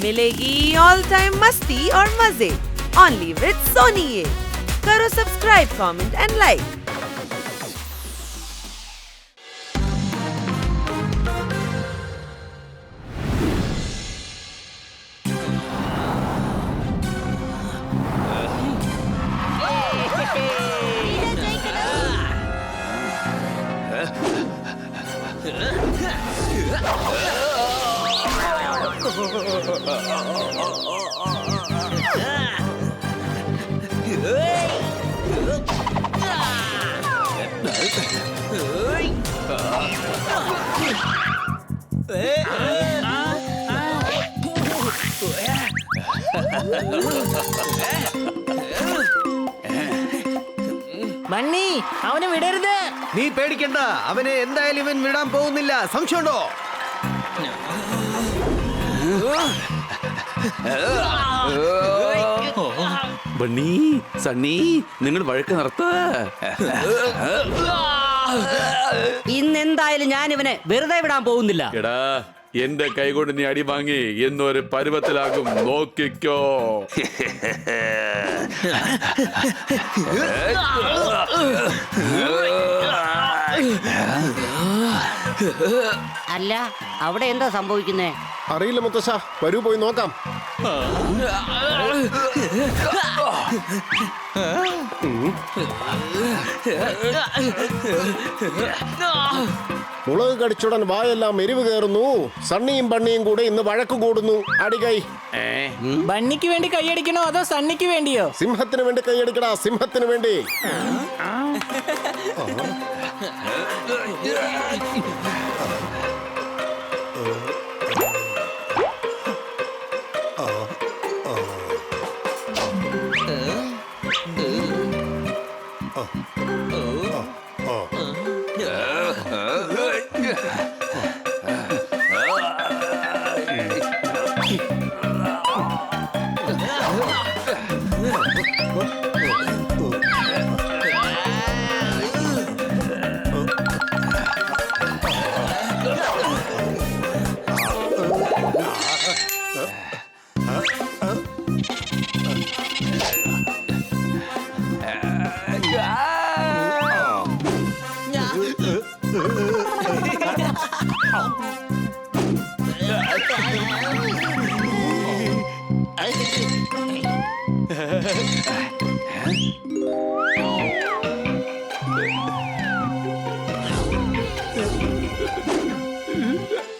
मिलेगी all time मस्ती और मजे ओनली विद सोनी ये। करो subscribe, comment and like. Bunny അവനെ വിടരുത്. നീ പേടിക്കണ്ട, അവനെ എന്തായാലും ഇവൻ വിടാൻ പോകുന്നില്ല. സംശയമുണ്ടോ? ബണ്ണി, സണ്ണി, നിങ്ങൾ വഴക്ക് നിർത്ത. ഇന്നെന്തായാലും ഞാൻ ഇവനെ വെറുതെ വിടാൻ പോകുന്നില്ല. എടാ, എന്റെ കൈകൊണ്ട് നീ അടി വാങ്ങി എന്നൊരു പരുവത്തിലാകും, നോക്കിക്കോ. അല്ല, അവിടെ എന്താ സംഭവിക്കുന്നേ? അറിയില്ല മുത്തശ്ശ, വരൂ പോയി നോക്കാം. മുളക് കടിച്ചുടൻ വായെല്ലാം എരിവ് കയറുന്നു. സണ്ണിയും ബണ്ണിയും കൂടെ ഇന്ന് വഴക്ക് കൂടുന്നു. അടികൈ. ബണ്ണിക്ക് വേണ്ടി കൈയടിക്കണോ അതോ സണ്ണിക്ക് വേണ്ടിയോ? സിംഹത്തിന് വേണ്ടി കൈയടിക്കടാ, സിംഹത്തിന് വേണ്ടി.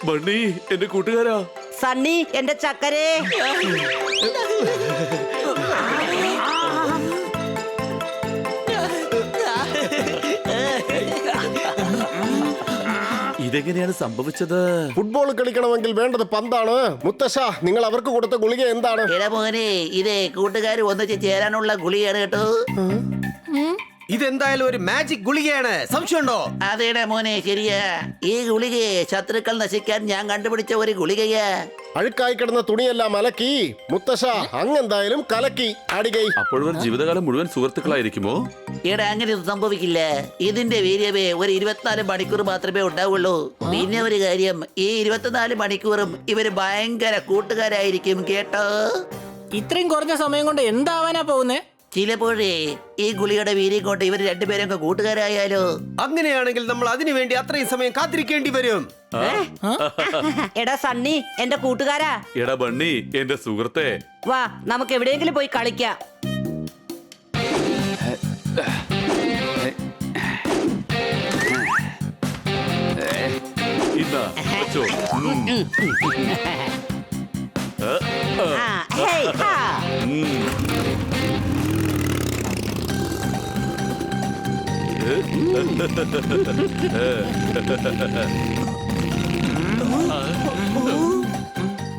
ബണ്ണി, എന്റെ കൂട്ടുകാരാ. സണ്ണി, എന്റെ ചക്കരേ. ഇതെങ്ങനെയാണ് സംഭവിച്ചത്? ഫുട്ബോൾ കളിക്കണമെങ്കിൽ വേണ്ടത് പന്താണ്. മുത്തശ്ശ, നിങ്ങൾ അവർക്ക് കൊടുത്ത ഗുളിക എന്താണ്? മോനെ, ഇതേ കൂട്ടുകാർ ഒന്നിച്ച് ചേരാനുള്ള ഗുളിയാണ് കേട്ടോ. ഇതെന്തായാലും ഒരു മാജിക് ഗുളികയാണ്. സംശയമുണ്ടോ? അതേടാ മോനെ, ശരിയാ. ഈ ഗുളികയെ ശത്രുക്കൾ നശിക്കാൻ ഞാൻ കണ്ടുപിടിച്ച ഒരു ഗുളികയാ. അഴുക്കായി കിടന്ന തുണിയെല്ലാം അലക്കി. മുത്തശ്ശ, അങ്ങെന്തായാലും കലക്കി. അടികൈ. അപ്പോഴവർ ജീവിതകാലം മുഴുവൻ സുഹൃത്തുക്കളായിരിക്കുമോ? എടാ, അങ്ങനെ ഒന്നും സംഭവിക്കില്ല. ഇതിന്റെ വീര്യമേ ഒരു 24 മണിക്കൂർ മാത്രമേ ഉണ്ടാവുള്ളൂ. പിന്നെ ഒരു കാര്യം, ഈ 24 മണിക്കൂറും ഇവര് ഭയങ്കര കൂട്ടുകാരായിരിക്കും കേട്ടോ. ഇത്രയും കുറഞ്ഞ സമയം കൊണ്ട് എന്താവാനാ പോകുന്നേ? ചിലപ്പോഴേ ഈ ഗുളിയുടെ വീര്യം കൊണ്ട് ഇവർ രണ്ടുപേരും കൂട്ടുകാരായാലോ? അങ്ങനെയാണെങ്കിൽ നമ്മൾ അതിനു വേണ്ടി അത്രയും സമയം കാത്തിരിക്കേണ്ടി വരും. എടാ സണ്ണി, എന്റെ കൂട്ടുകാരാ. എടാ ബണ്ണി, എന്റെ സുഹൃത്തെ, വാ, നമുക്ക് എവിടെയെങ്കിലും പോയി കളിക്കാം. ഇന്നാ വെച്ചോ. ഹേയ്, ഹാ.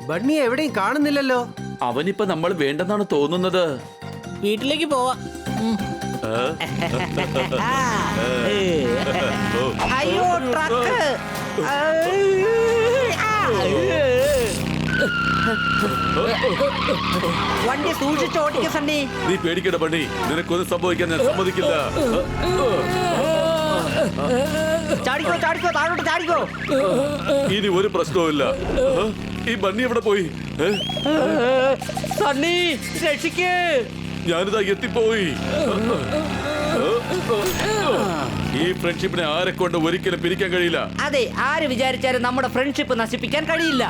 ബണ്ണിയെ എവിടെയും കാണുന്നില്ലല്ലോ. അവനിപ്പോ നമ്മൾ വേണ്ടെന്നാണ് തോന്നുന്നത്. വീട്ടിലേക്ക് പോവാ. അയ്യോ, ട്രക്ക്. വണ്ടി സൂക്ഷിച്ച് ഓടിക്ക സണ്ണി. നീ പേടിക്കണ്ട ബണ്ണി, നിനക്കൊന്നും സംഭവിക്കാൻ ഞാൻ സമ്മതിക്കില്ല. ചാടിക്കോ ചാടിക്കോ, താഴോട്ട് ചാടിക്കോ. ഇനി ഒരു പ്രശ്നവുമില്ല. ഈ ബണ്ണി എവിടെ പോയി? സണ്ണി രക്ഷിക്ക്. ഞാനിതാ എത്തിപ്പോയി. ഈ ഫ്രണ്ട്ഷിപ്പിനെ ആരെ കൊണ്ട് ഒരിക്കലും പിരിക്കാൻ കഴിയില്ല. അതെ, ആര് വിചാരിച്ചാലും നമ്മുടെ ഫ്രണ്ട്ഷിപ്പ് നശിപ്പിക്കാൻ കഴിയില്ല.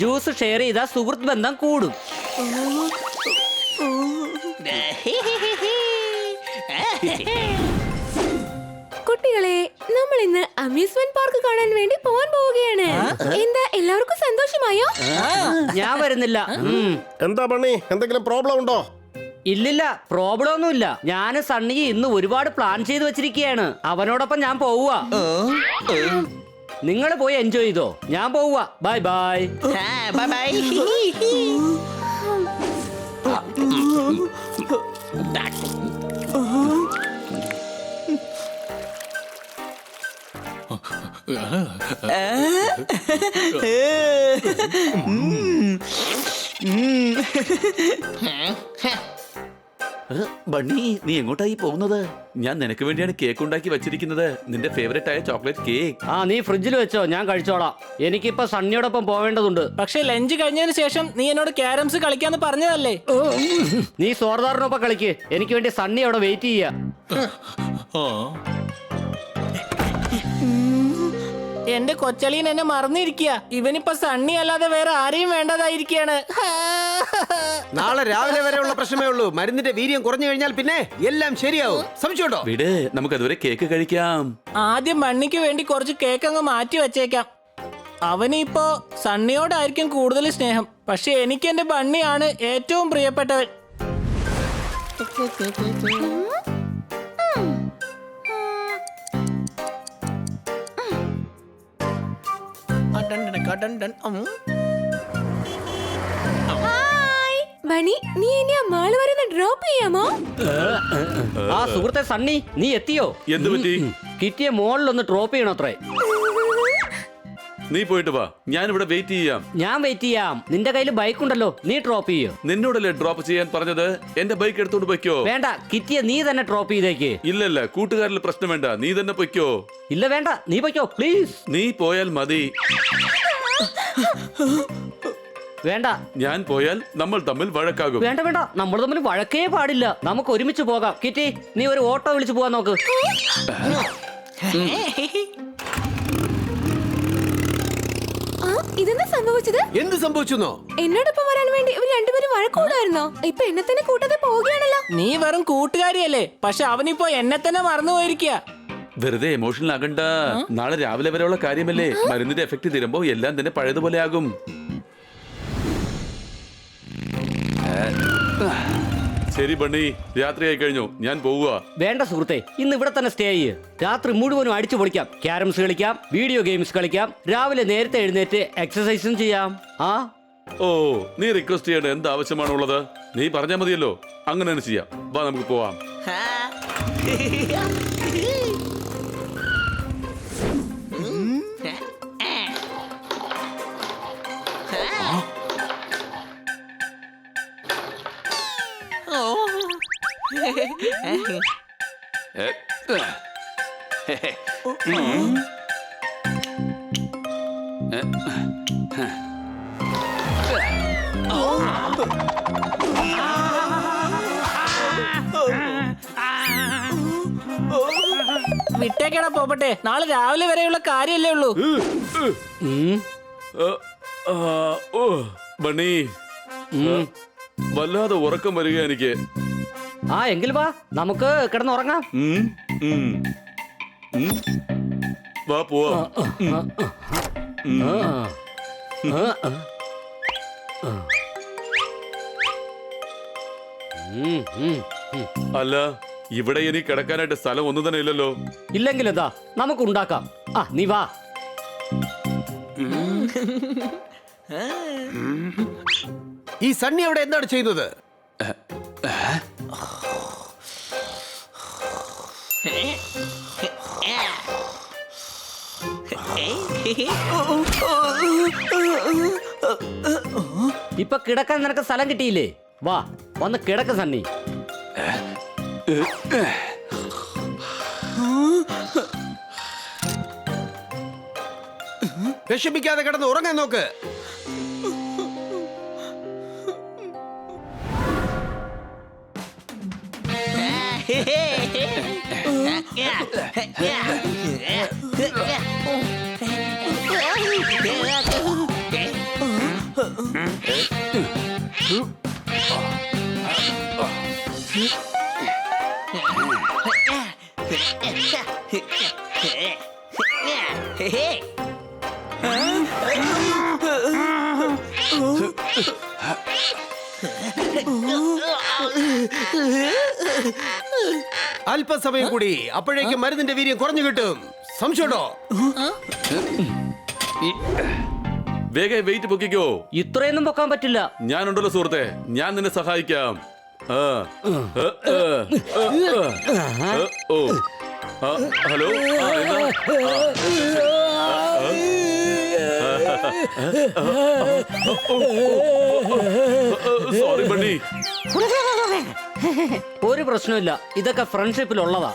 ജ്യൂസ് ഷെയർ ചെയ്താൽ സുഹൃത്ത് ബന്ധം കൂടും. കുട്ടികളെ, നമ്മൾ ഇന്ന് അമ്യൂസ്മെന്റ് പാർക്ക് കാണാൻ വേണ്ടി പോകാൻ പോവുകയാണ്. എന്താ എല്ലാവർക്കും സന്തോഷമായോ? ഞാൻ വരുന്നില്ല. എന്താ ബണ്ണി, എന്തെങ്കിലും പ്രോബ്ലം ഉണ്ടോ? ഇല്ലില്ല, പ്രോബ്ലം ഒന്നുമില്ല. ഞാൻ സണ്ണി ഇന്ന് ഒരുപാട് പ്ലാൻ ചെയ്ത് വെച്ചിരിക്കുകയാണ്. അവനോടൊപ്പം ഞാൻ പോവുക. നിങ്ങൾ പോയി എൻജോയ് ചെയ്തോ, ഞാൻ പോവുക. Bye bye. Bye bye. Bunny, നീ എങ്ങോട്ടായി പോകുന്നത്? ഞാൻ നിനക്ക് വേണ്ടിയാണ് കേക്ക് ഉണ്ടാക്കി വെച്ചിരിക്കുന്നത്. നിന്റെ ഫേവറേറ്റ് ആയ ചോക്ലേറ്റ് കേക്ക്. ആ, നീ ഫ്രിഡ്ജിൽ വെച്ചോ, ഞാൻ കഴിച്ചോളാം. എനിക്കിപ്പോ സണ്ണിയോടൊപ്പം പോവേണ്ടതുണ്ട്. പക്ഷെ ലഞ്ച് കഴിഞ്ഞതിന് ശേഷം നീ എന്നോട് ക്യാരംസ് കളിക്കാന്ന് പറഞ്ഞതല്ലേ? നീ സോർദാറിനൊപ്പം കളിക്ക്. എനിക്ക് വേണ്ടി സണ്ണി അവിടെ വെയിറ്റ് ചെയ്യാ. എന്റെ കൊച്ചളിയൻ എന്നെ മറന്നിരിക്കുക. ഇവനിപ്പോ സണ്ണി അല്ലാതെ വേറെ ആരെയും വേണ്ടതായിരിക്കാണ്. നാളെ രാവിലെ വരെയുള്ള പ്രശ്നമേ ഉള്ളൂ. മരുന്നിന്റെ വീര്യം കുറഞ്ഞു കഴിഞ്ഞാൽ പിന്നെ എല്ലാം ശരിയാവും. സംശയമുണ്ടോ? വിട്, നമുക്ക് അതുവരെ കേക്ക് കഴിക്കാം. ആദ്യം ബണ്ണിക്ക് വേണ്ടി കുറച്ച് കേക്ക് അങ്ങ് മാറ്റി വെച്ചേക്കാം. അവനിപ്പോ സണ്ണിയോടായിരിക്കും കൂടുതൽ സ്നേഹം. പക്ഷെ എനിക്ക് എന്റെ ബണ്ണിയാണ് ഏറ്റവും പ്രിയപ്പെട്ടവൻ. ബണി, നീ എന്നെ ആ മാള് വരെ ഡ്രോപ്പ് ചെയ്യാമോ? ആ സുഹൃത്തെ സണ്ണി, നീ എത്തിയോ? എന്ത് പറ്റി? കിറ്റിയെ മോളിലൊന്ന് ഡ്രോപ്പ് ചെയ്യണത്രേ. നീ പോയിട്ട് വാ, ഞാൻ ഇവിടെ വെയിറ്റ് ചെയ്യാം. ഞാൻ വെയിറ്റ് ചെയ്യാം. നിന്റെ കയ്യിൽ ബൈക്ക് ഉണ്ടല്ലോ, നീ ഡ്രോപ്പ് ചെയ്യോ. നിന്നോടല്ലേ ഡ്രോപ്പ് ചെയ്യാൻ പറഞ്ഞത്? എന്റെ ബൈക്ക് എടുത്തോണ്ട് പൊയ്ക്കോ. വേണ്ട, കിറ്റിയെ നീ തന്നെ ഡ്രോപ്പ് ചെയ്തേക്ക്. ഇല്ലല്ല, കൂട്ടുകാരിൽ പ്രശ്നം വേണ്ട, നീ തന്നെ പൊയ്ക്കോ. ഇല്ല വേണ്ട, നീ പൊയ്ക്കോ പ്ലീസ്. നീ പോയാൽ മതി. വേണ്ട, ഞാൻ പോയാൽ നമ്മൾ തമ്മിൽ വഴക്കാകും. വേണ്ട വേണ്ട, നമ്മൾ തമ്മിൽ വഴക്കേ പാടില്ല. നമുക്ക് ഒരുമിച്ച് പോകാം. കിറ്റി, നീ ഒരു ഓട്ടോ വിളിച്ച് പോവാൻ നോക്ക്. ഇതെന്താ സംഭവിച്ചത്? എന്ത് സംഭവിച്ചെന്നോ? എന്നോടൊപ്പം വരാൻ വേണ്ടി ഇവർ രണ്ടുപേരും വഴക്കൂടായിരുന്നോ? ഇപ്പൊ എന്നെ തന്നെ കൂട്ടാതെ പോവുകയാണല്ലോ. നീ വെറും കൂട്ടുകാരിയല്ലേ, പക്ഷെ അവനിപ്പോ എന്നെ തന്നെ മറന്നു പോയിരിക്കുക. വെറുതെ എമോഷണൽ ആകണ്ട. നാളെ രാവിലെ വരെയുള്ള കാര്യമല്ലേ. മരുന്നിന്റെ എഫക്ട് തീരുമ്പോ എല്ലാം തന്നെ പഴയതുപോലെ ആകും. ശരി ബണ്ണി, രാത്രിയായി കഴിഞ്ഞു, ഞാൻ പോവുക. വേണ്ട സുഹൃത്തെ, ഇന്ന് ഇവിടെ തന്നെ സ്റ്റേ ചെയ്യ്. രാത്രി മുഴുവനും അടിച്ചു പൊളിക്കാം. ക്യാരംസ് കളിക്കാം, വീഡിയോ ഗെയിംസ് കളിക്കാം, രാവിലെ നേരത്തെ എഴുന്നേറ്റ് എക്സസൈസും ചെയ്യാം. ഓ, നീ റിക്വസ്റ്റ് ചെയ്യേണ്ട എന്ത് ആവശ്യമാണുള്ളത്? നീ പറഞ്ഞാൽ മതിയല്ലോ. അങ്ങനെ തന്നെ ചെയ്യാം. വാ, നമുക്ക് പോവാം. വിട്ടേക്കടാ പോപ്പട്ടെ, നാളെ രാവിലെ വരെയുള്ള കാര്യല്ലേ ഉള്ളൂ. ഓ ബണ്ണി, വല്ലാതെ ഉറക്കം വരിക എനിക്ക്. എങ്കിൽ വാ, നമുക്ക് കിടന്നുറങ്ങാം. വാ പോവാ. അല്ല, ഇവിടെ ഇനി കിടക്കാനായിട്ട് സ്ഥലം ഒന്നും തന്നെ ഇല്ലല്ലോ. ഇല്ലെങ്കിൽ എന്താ, നമുക്ക് ഉണ്ടാക്കാം. നീ വാ. ഈ സണ്ണി അവിടെ എന്താണ് ചെയ്യുന്നത്? ഇപ്പൊ കിടക്കാൻ നിനക്ക് സ്ഥലം കിട്ടിയില്ലേ? വാ, വന്ന് കിടക്ക സണ്ണി. വിഷമിക്കാതെ കിടന്ന് ഉറങ്ങാൻ നോക്ക്. അല്പസമയം കൂടി, അപ്പോഴേക്കും മരുന്നിന്റെ വീര്യം കുറഞ്ഞു കിട്ടും. സംശയമുണ്ടോ? വേഗം വെയിറ്റ് പൊക്കിക്കോ. ഇത്രയൊന്നും പൊക്കാൻ പറ്റില്ല. ഞാനുണ്ടല്ലോ സുഹൃത്തെ, ഞാൻ നിന്നെ സഹായിക്കാം. ഹലോ. Sorry bunny. ഒരു പ്രശ്നമില്ല, ഇതൊക്കെ ഫ്രണ്ട്ഷിപ്പിലുള്ളതാ.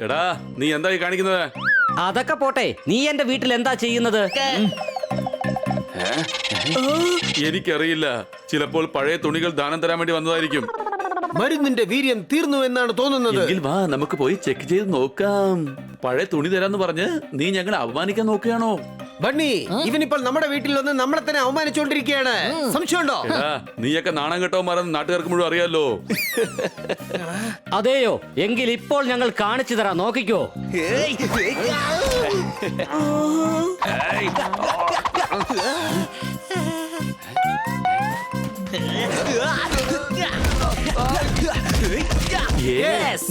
എടാ, നീ എന്തായി കാണിക്കുന്നത്? അതൊക്കെ പോട്ടെ, നീ എന്റെ വീട്ടിൽ എന്താ ചെയ്യുന്നത്? എനിക്കറിയില്ല, ചിലപ്പോൾ പഴയ തുണികൾ ദാനം തരാൻ വേണ്ടി വന്നതായിരിക്കും. മരുന്നിന്റെ വീര്യം തീർന്നു എന്നാണ് തോന്നുന്നത്. എങ്കിൽ വാ, നമുക്ക് പോയി ചെക്ക് ചെയ്ത് നോക്കാം. പഴയ തുണി തരാന്ന് പറഞ്ഞ് നീ ഞങ്ങളെ അപമാനിക്കാൻ നോക്കുകയാണോ? ബണ്ണി, ഇവനിപ്പോൾ നമ്മുടെ വീട്ടിൽ വന്ന് നമ്മളെ തന്നെ അവമാനിച്ചുകൊണ്ടിരിക്കുകയാണ്. സംശയമുണ്ടോ? എടാ, നീയൊക്കെ നാണം കെട്ടവന്മാരെന്ന് നാട്ടുകാർക്ക് മുഴുവൻ അറിയാലോ. അതെയോ? എങ്കിൽ ഇപ്പോൾ ഞങ്ങൾ കാണിച്ചു തരാം, നോക്കിക്കോ.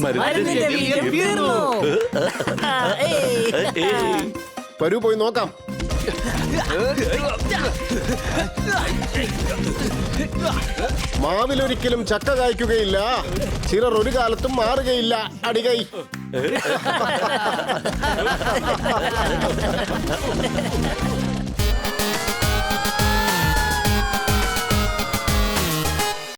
മരുന്നിന്റെ വീര്യം തീർന്നു. വരൂ പോയി നോക്കാം. മാവിലൊരിക്കലും ചക്ക കായ്ക്കുകയില്ല, ചിലർ ഒരു കാലത്തും മാറുകയില്ല. അടികൈ.